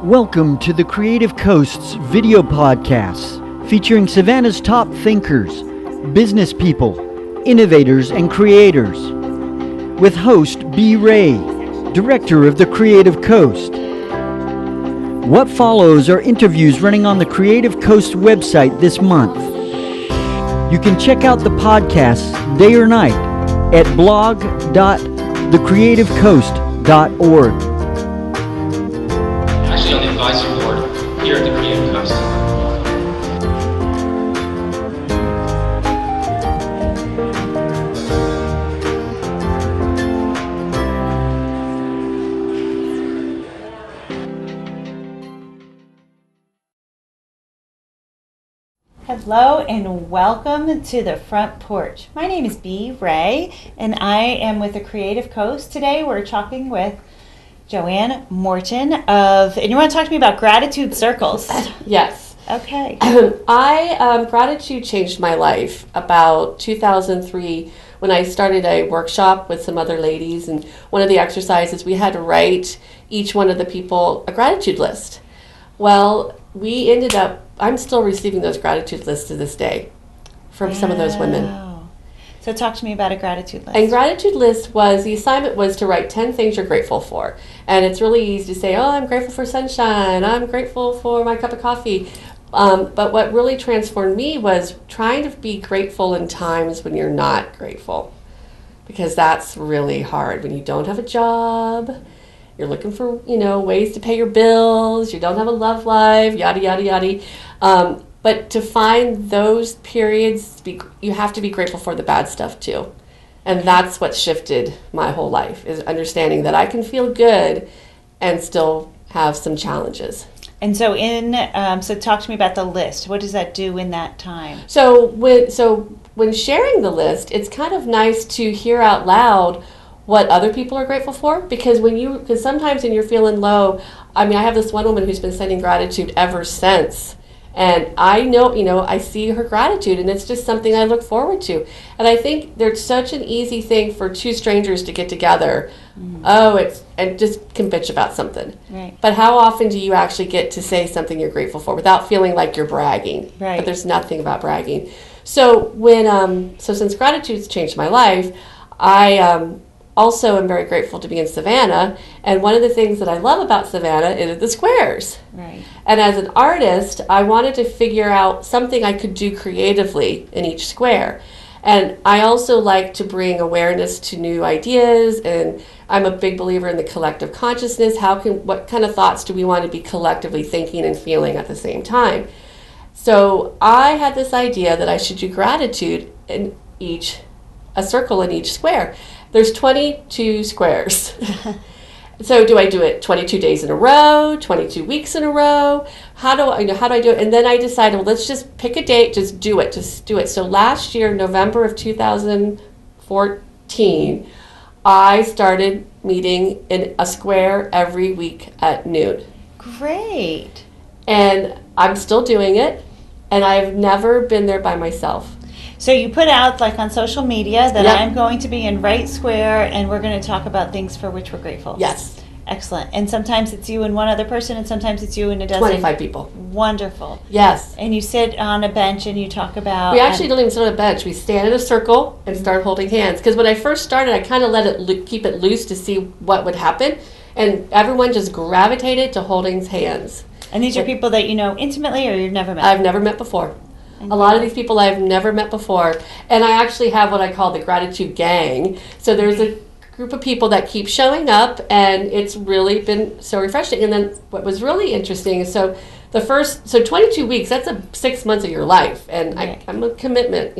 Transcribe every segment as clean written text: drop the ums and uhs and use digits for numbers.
Welcome to the Creative Coast's video podcasts featuring Savannah's top thinkers, business people, innovators, and creators. With host B. Ray, director of the Creative Coast. What follows are interviews running on the Creative Coast website this month. You can check out the podcasts day or night at blog.thecreativecoast.org. Actually on the advisory board here at the Creative Coast. Hello and welcome to the front porch. My name is B. Ray and I am with the Creative Coast. Today we're talking with Joanne Morton and you want to talk to me about gratitude circles? Yes. Okay. Gratitude changed my life about 2003 when I started a workshop with some other ladies, and one of the exercises we had to write each one of the people a gratitude list. Well, I'm still receiving those gratitude lists to this day from some of those women. So talk to me about a gratitude list. And gratitude list the assignment was to write 10 things you're grateful for. And it's really easy to say, oh, I'm grateful for sunshine, I'm grateful for my cup of coffee. But what really transformed me was trying to be grateful in times when you're not grateful. Because that's really hard. When you don't have a job, you're looking for, ways to pay your bills, you don't have a love life, yada, yada, yada. But to find those periods, you have to be grateful for the bad stuff too. And that's what shifted my whole life, is understanding that I can feel good and still have some challenges. And so so talk to me about the list. What does that do in that time? So when sharing the list, it's kind of nice to hear out loud what other people are grateful for, because sometimes when you're feeling low, I have this one woman who's been sending gratitude ever since. And I know, I see her gratitude, and it's just something I look forward to. And I think there's such an easy thing for two strangers to get together. And just can bitch about something. Right. But how often do you actually get to say something you're grateful for without feeling like you're bragging? Right. But there's nothing about bragging. So since gratitude's changed my life, I also am very grateful to be in Savannah, and one of the things that I love about Savannah is the squares. Right. And as an artist, I wanted to figure out something I could do creatively in each square. And I also like to bring awareness to new ideas, and I'm a big believer in the collective consciousness. What kind of thoughts do we want to be collectively thinking and feeling at the same time? So I had this idea that I should do gratitude in a circle in each square. There's 22 squares. So do I do it 22 days in a row, 22 weeks in a row? How do I do it? And then I decided, well, let's just pick a date, just do it. So last year, November of 2014, I started meeting in a square every week at noon. Great. And I'm still doing it, and I've never been there by myself. So you put out on social media that Yep. I'm going to be in Right Square and we're going to talk about things for which we're grateful. Yes. Excellent. And sometimes it's you and one other person, and sometimes it's you and a dozen. 25 people. Wonderful. Yes. And you sit on a bench and you talk about... We actually don't even sit on a bench. We stand in a circle and start holding hands. Because when I first started, I kind of let it keep it loose to see what would happen. And everyone just gravitated to holding hands. And these are people that you know intimately or you've never met? I've never met before. A lot of these people I've never met before. And I actually have what I call the gratitude gang. So there's a group of people that keep showing up, and it's really been so refreshing. And then what was really interesting is 22 weeks, that's 6 months of your life. And right. I'm a commitment,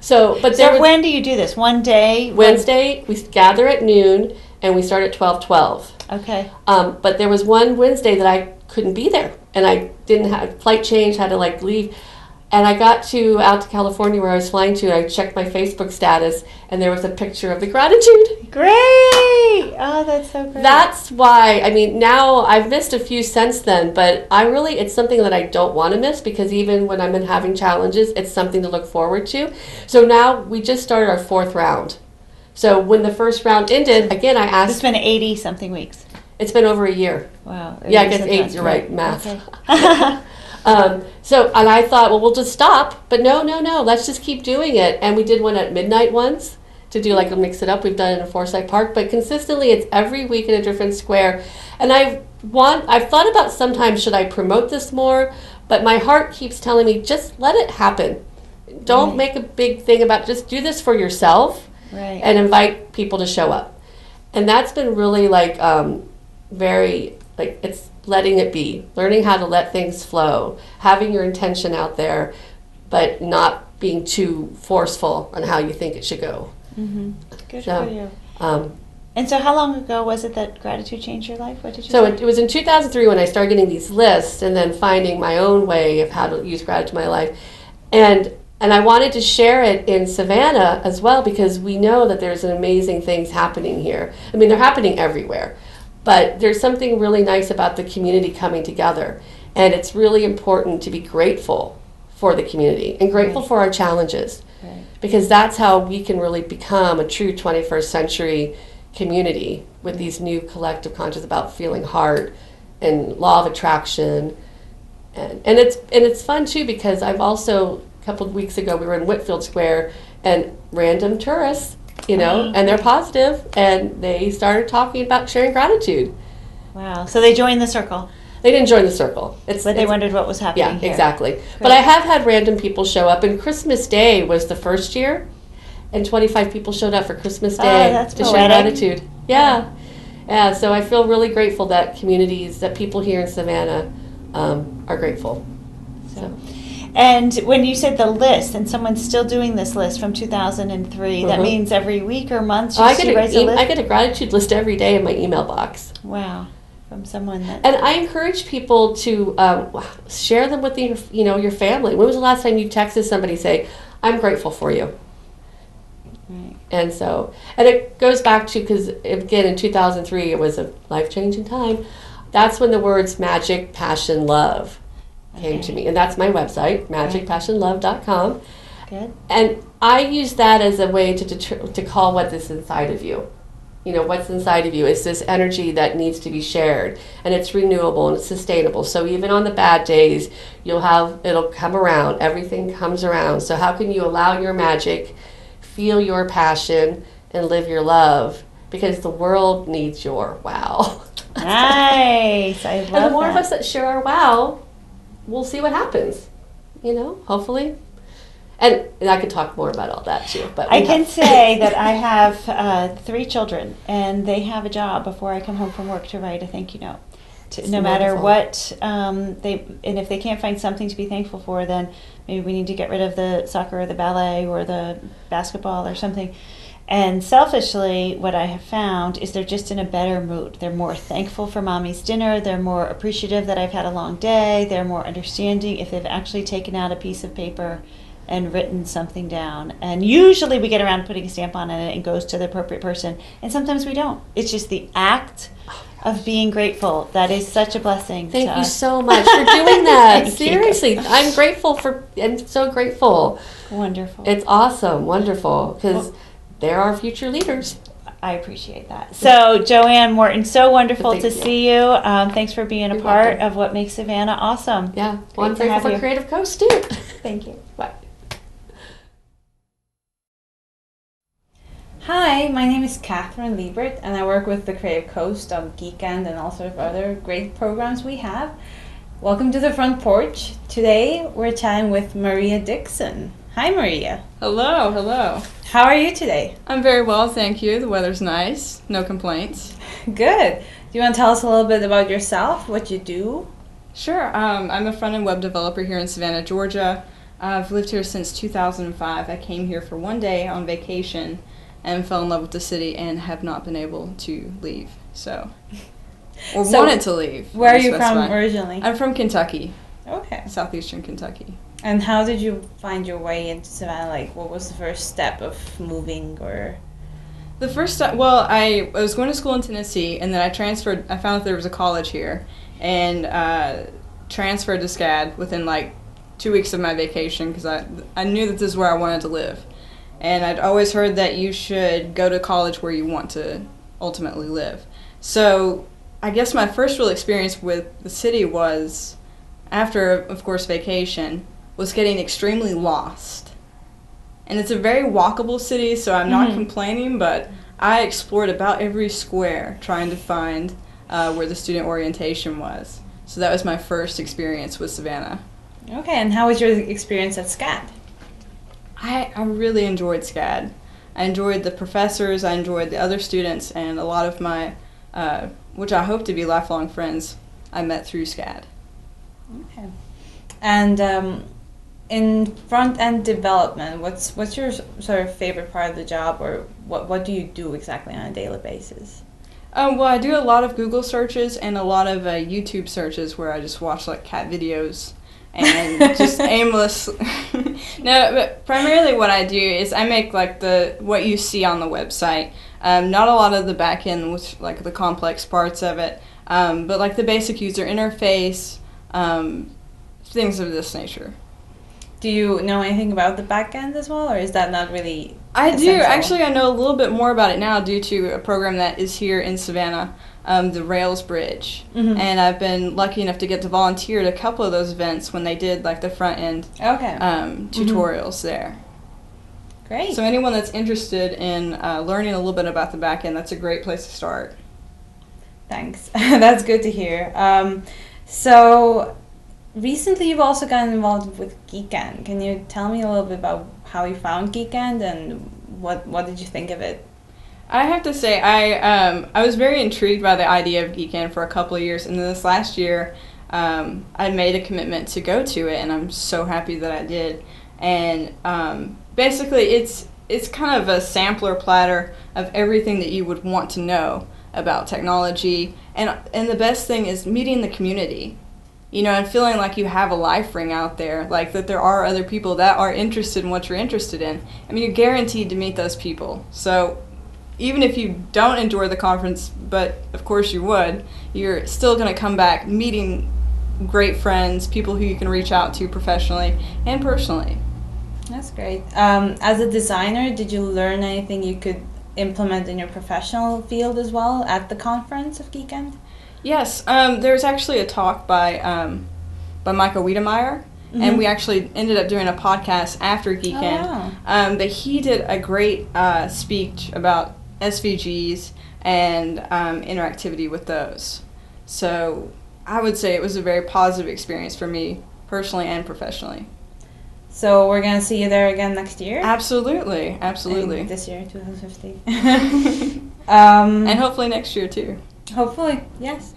So when do you do this? One day? Wednesday, we gather at noon, and we start at 12:12. Okay. But there was one Wednesday that I couldn't be there, and I didn't have flight change, had to leave. And I got out to California where I was flying to, and I checked my Facebook status, and there was a picture of the gratitude. Great! Oh, that's so great. That's why, now I've missed a few since then, but it's something that I don't want to miss, because even when I'm having challenges, it's something to look forward to. So now we just started our 4th round. So when the first round ended, again, I asked... It's been 80-something weeks. It's been over a year. Wow. Yeah, I guess 8, you're right, math. Okay. And I thought, well, we'll just stop. But no, let's just keep doing it. And we did one at midnight once to do like a mix it up. We've done it in Forsyth Park, but consistently it's every week in a different square. And I've thought about sometimes should I promote this more, but my heart keeps telling me just let it happen. Don't make a big thing about it. Just do this for yourself and invite people to show up. And that's been really like very like it's letting it be, learning how to let things flow, having your intention out there, but not being too forceful on how you think it should go. Mm-hmm. Good So, for you. And so how long ago was it that gratitude changed your life? What did you So say? it was in 2003 when I started getting these lists and then finding my own way of how to use gratitude in my life. And I wanted to share it in Savannah as well because we know that there's amazing things happening here. I mean, they're happening everywhere. But there's something really nice about the community coming together. And it's really important to be grateful for the community and grateful for our challenges. Right. Because that's how we can really become a true 21st century community with these new collective conscious about feeling heart and law of attraction. And it's fun too because I've also, a couple of weeks ago, we were in Whitfield Square and random tourists, and they're positive, and they started talking about sharing gratitude. Wow. So they joined the circle. They didn't join the circle. But they wondered what was happening Yeah, here. exactly. Great. But I have had random people show up, and Christmas Day was the first year, and 25 people showed up for Christmas Day that's to share poetic. gratitude. Yeah. Yeah, so I feel really grateful that communities, that people here in Savannah are grateful. So. And when you said the list, and someone's still doing this list from 2003, that means every week or month I she writes a list? I get a gratitude list every day in my email box. Wow. From someone that... And I encourage people to share them with your family. When was the last time you texted somebody say, I'm grateful for you? Right. And it goes back to, because again, in 2003, it was a life-changing time. That's when the words magic, passion, love came to me. And that's my website, magicpassionlove.com. Good. And I use that as a way to call what is inside of you. What's inside of you is this energy that needs to be shared, and it's renewable and it's sustainable. So even on the bad days, it'll come around. Everything comes around. So how can you allow your magic, feel your passion, and live your love? Because the world needs your wow. Nice. I love And the more that. of us that share our wow, we'll see what happens. Hopefully. And I could talk more about all that too. But I can say that I have 3 children, and they have a job before I come home from work to write a thank you note. No matter what and if they can't find something to be thankful for, then maybe we need to get rid of the soccer or the ballet or the basketball or something. And selfishly, what I have found is they're just in a better mood. They're more thankful for mommy's dinner. They're more appreciative that I've had a long day. They're more understanding if they've actually taken out a piece of paper and written something down. And usually we get around to putting a stamp on it and it goes to the appropriate person. And sometimes we don't. It's just the act of being grateful. That is such a blessing. Thank to you us. so much for doing that. Thank you. Seriously, I'm so grateful. Wonderful. It's awesome, wonderful, because they're our future leaders. I appreciate that. So, Joanne Morton, so wonderful Thank to you. see you. Thanks for being a You're part welcome. of what makes Savannah awesome. Yeah, well, I'm Great to have grateful for you. Creative Coast too. Thank you. Bye. Hi, my name is Catherine Liebert, and I work with the Creative Coast on Geekend and all sorts of other great programs we have. Welcome to the front porch. Today we're chatting with Maria Dixon. Hi, Maria. Hello, hello. How are you today? I'm very well, thank you. The weather's nice. No complaints. Good. Do you want to tell us a little bit about yourself, what you do? Sure. I'm a front-end web developer here in Savannah, Georgia. I've lived here since 2005. I came here for one day on vacation and fell in love with the city and have not been able to leave. Or wanted to leave. Where are let me you from specify. originally? I'm from Kentucky, Okay. southeastern Kentucky. And how did you find your way into Savannah? Like, what was the first step of moving or... The first time, well, I was going to school in Tennessee, and then I transferred. I found that there was a college here, and transferred to SCAD within like 2 weeks of my vacation because I knew that this is where I wanted to live. And I'd always heard that you should go to college where you want to ultimately live. So I guess my first real experience with the city was, after, of course, vacation, was getting extremely lost. And it's a very walkable city, so I'm not complaining, but I explored about every square trying to find where the student orientation was. So that was my first experience with Savannah. Okay, and how was your experience at SCAD? I really enjoyed SCAD. I enjoyed the professors, I enjoyed the other students, and a lot of my, which I hope to be lifelong friends, I met through SCAD. Okay. And in front-end development, what's your sort of favorite part of the job, or what do you do exactly on a daily basis? Well, I do a lot of Google searches and a lot of YouTube searches where I just watch like cat videos and just aimless. No, but primarily what I do is I make like what you see on the website. Not a lot of the back end with like the complex parts of it, but like the basic user interface, things of this nature. Do you know anything about the back end as well, or is that not really I essential? do. Actually, I know a little bit more about it now due to a program that is here in Savannah, the Rails Bridge. And I've been lucky enough to get to volunteer at a couple of those events when they did like the front end tutorials there. Great. So anyone that's interested in learning a little bit about the back end, that's a great place to start. Thanks. That's good to hear. So recently you've also gotten involved with Geekend. Can you tell me a little bit about how you found Geekend and what did you think of it? I have to say, I was very intrigued by the idea of Geekend for a couple of years, and then this last year I made a commitment to go to it, and I'm so happy that I did. And basically it's kind of a sampler platter of everything that you would want to know about technology, and the best thing is meeting the community. You know, and feeling like you have a life ring out there, like that there are other people that are interested in what you're interested in. I mean, you're guaranteed to meet those people. So even if you don't enjoy the conference, but of course you would, you're still going to come back meeting great friends, people who you can reach out to professionally and personally. That's great. As a designer, did you learn anything you could implement in your professional field as well at the conference of Geekend? Yes, there's actually a talk by Michael Wiedemeyer, and we actually ended up doing a podcast after Geekend. Oh, wow. But he did a great speech about SVGs and interactivity with those. So I would say it was a very positive experience for me personally and professionally. So we're going to see you there again next year? Absolutely, absolutely. This year, 2015. And hopefully next year too. Hopefully, yes.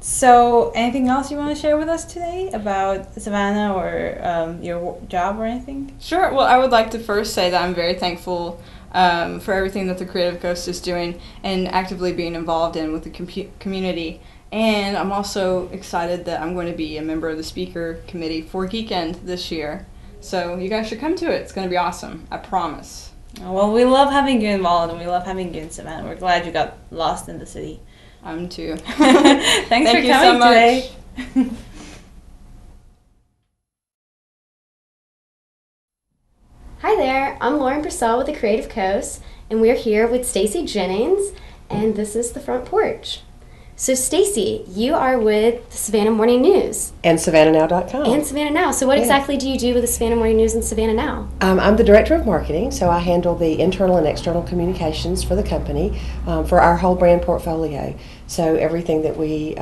So anything else you want to share with us today about Savannah or your job or anything? Sure. Well, I would like to first say that I'm very thankful for everything that the Creative Coast is doing and actively being involved in with the community. And I'm also excited that I'm going to be a member of the speaker committee for Geekend this year. So you guys should come to it. It's going to be awesome. I promise. Well, we love having you involved and we love having you in Savannah. We're glad you got lost in the city. I'm too. Thanks for you coming so much. today. Hi there, I'm Lauren Purcell with the Creative Coast, and we're here with Stacy Jennings, and this is the Front Porch. So Stacy, you are with the Savannah Morning News. And SavannahNow.com. And Savannah Now. So what exactly do you do with the Savannah Morning News and Savannah Now? I'm the Director of Marketing, so I handle the internal and external communications for the company for our whole brand portfolio. So everything that we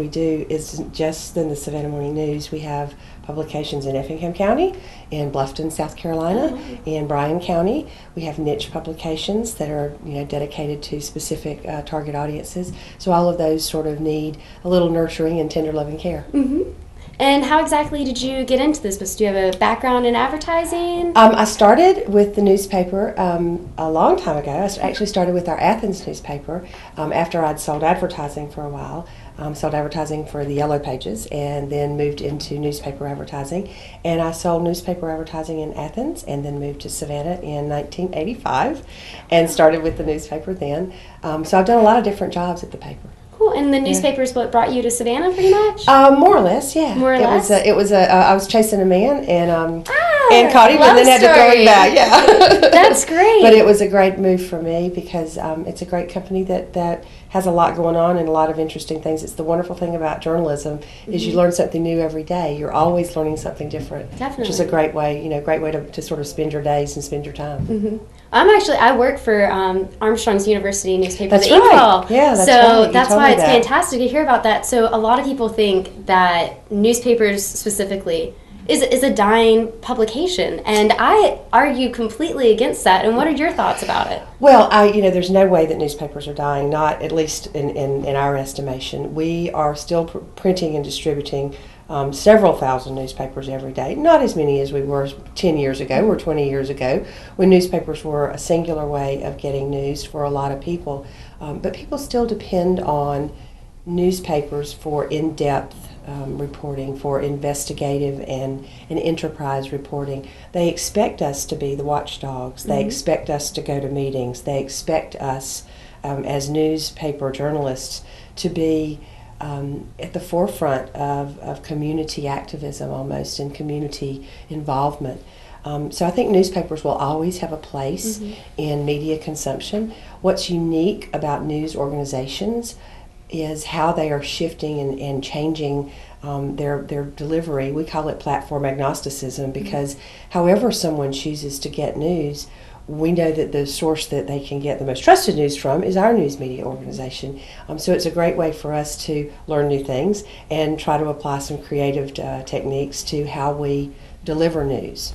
do isn't just in the Savannah Morning News. We have publications in Effingham County, in Bluffton, South Carolina, in Bryan County. We have niche publications that are dedicated to specific target audiences. So all of those sort of need a little nurturing and tender loving care. Mm-hmm. And how exactly did you get into this business? Do you have a background in advertising? I started with the newspaper a long time ago. I actually started with our Athens newspaper after I'd sold advertising for a while. Sold advertising for the Yellow Pages and then moved into newspaper advertising. And I sold newspaper advertising in Athens and then moved to Savannah in 1985 and started with the newspaper then. So I've done a lot of different jobs at the paper. Cool. And the newspaper is what brought you to Savannah, pretty much? More or less, yeah. More or less? I was chasing a man, and and caught him, Love and then had to throw story. him back. Yeah, That's great. But it was a great move for me because it's a great company that has a lot going on and a lot of interesting things. It's the wonderful thing about journalism is you learn something new every day. You're always learning something different. Definitely. Which is a great way, to sort of spend your days and spend your time. I work for Armstrong's University newspaper, That's the right. Eagle. Yeah, that's so right. You that's told why me it's that. fantastic to hear about that. So a lot of people think that newspapers specifically is a dying publication, and I argue completely against that. And what are your thoughts about it? Well, there's no way that newspapers are dying, not at least in our estimation. We are still printing and distributing several thousand newspapers every day, not as many as we were 10 years ago or 20 years ago, when newspapers were a singular way of getting news for a lot of people. But people still depend on newspapers for in-depth reporting, for investigative and enterprise reporting. They expect us to be the watchdogs. They expect us to go to meetings. They expect us as newspaper journalists to be at the forefront of community activism almost and community involvement. So I think newspapers will always have a place in media consumption. What's unique about news organizations is how they are shifting and changing their delivery. We call it platform agnosticism because however someone chooses to get news, we know that the source that they can get the most trusted news from is our news media organization. So it's a great way for us to learn new things and try to apply some creative techniques to how we deliver news.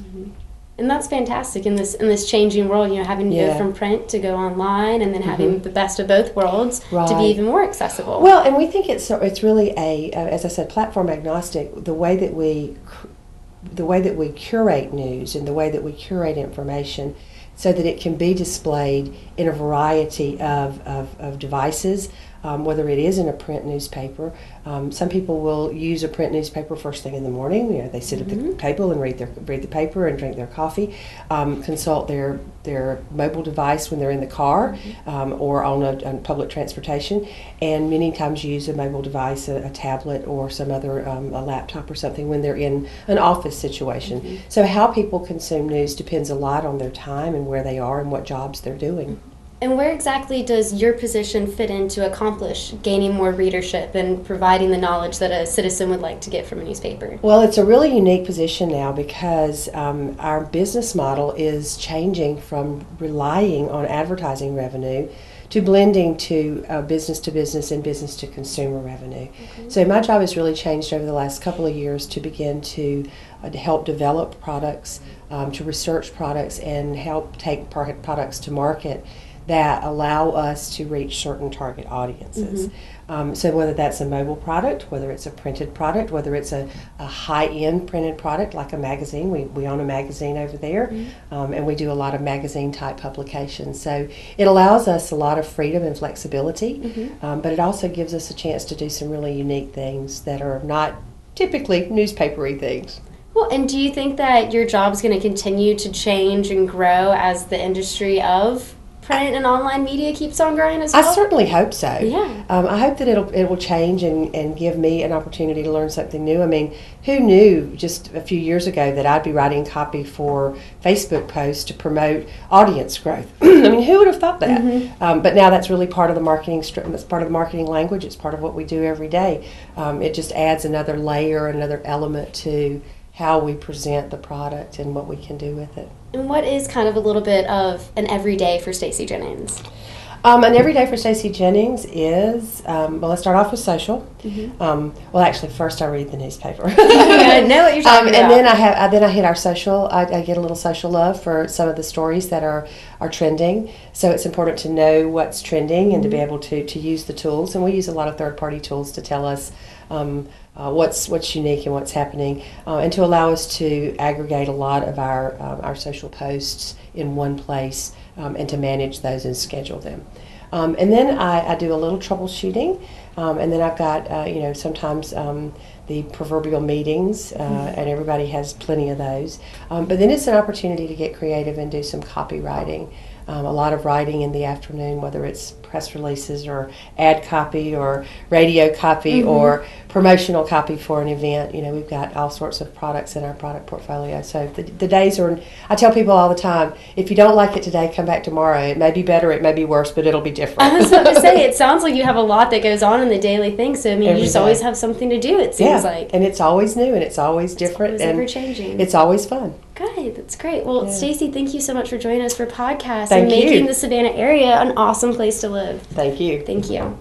And that's fantastic in this changing world, having to go from print to go online and then having the best of both worlds to be even more accessible. Well, and we think it's really as I said, platform agnostic. The way that we curate news and the way that we curate information so that it can be displayed in a variety of devices, whether it is in a print newspaper. Some people will use a print newspaper first thing in the morning. They sit at the table and read the paper and drink their coffee, consult their mobile device when they're in the car or on public transportation, and many times use a mobile device, a tablet or some other a laptop or something when they're in an office situation. So how people consume news depends a lot on their time and where they are and what jobs they're doing. And where exactly does your position fit in to accomplish gaining more readership and providing the knowledge that a citizen would like to get from a newspaper? Well, it's a really unique position now because our business model is changing from relying on advertising revenue to blending to business and business to consumer revenue. So my job has really changed over the last couple of years to begin to help develop products, to research products, and help take products to market that allow us to reach certain target audiences. So whether that's a mobile product, whether it's a printed product, whether it's a high-end printed product like a magazine, we own a magazine over there, and we do a lot of magazine-type publications. So it allows us a lot of freedom and flexibility, but it also gives us a chance to do some really unique things that are not typically newspapery things. Well, and do you think that your job is going to continue to change and grow as the industry of print and online media keeps on growing as well? I certainly hope so. Yeah. I hope that it will change and give me an opportunity to learn something new. I mean, who knew just a few years ago that I'd be writing copy for Facebook posts to promote audience growth? I mean, who would have thought that? But now that's really part of the marketing. It's part of the marketing language. It's part of what we do every day. It just adds another layer, another element to how we present the product and what we can do with it. And what is kind of a little bit of an everyday for Stacey Jennings? An everyday for Stacey Jennings is, well, let's start off with social. Well, actually, first I read the newspaper. I know what you're talking about. And then I hit our social. I get a little social love for some of the stories that are trending. So it's important to know what's trending and to be able to use the tools. And we use a lot of third-party tools to tell us what's unique and what's happening, and to allow us to aggregate a lot of our social posts in one place, and to manage those and schedule them. And then I do a little troubleshooting, and then I've got sometimes the proverbial meetings, and everybody has plenty of those. But then it's an opportunity to get creative and do some copywriting. A lot of writing in the afternoon, whether it's press releases or ad copy or radio copy or promotional copy for an event. We've got all sorts of products in our product portfolio. So the days are, I tell people all the time, if you don't like it today, come back tomorrow. It may be better, it may be worse, but it'll be different. I was about to say, it sounds like you have a lot that goes on in the daily thing, so you just always have something to do, it seems like. And it's always new and it's always different. It's always ever-changing. It's always fun. Good, that's great. Well, Stacy, thank you so much for joining us for podcast Thank and you. making the Savannah area an awesome place to live. Thank you. Thank you.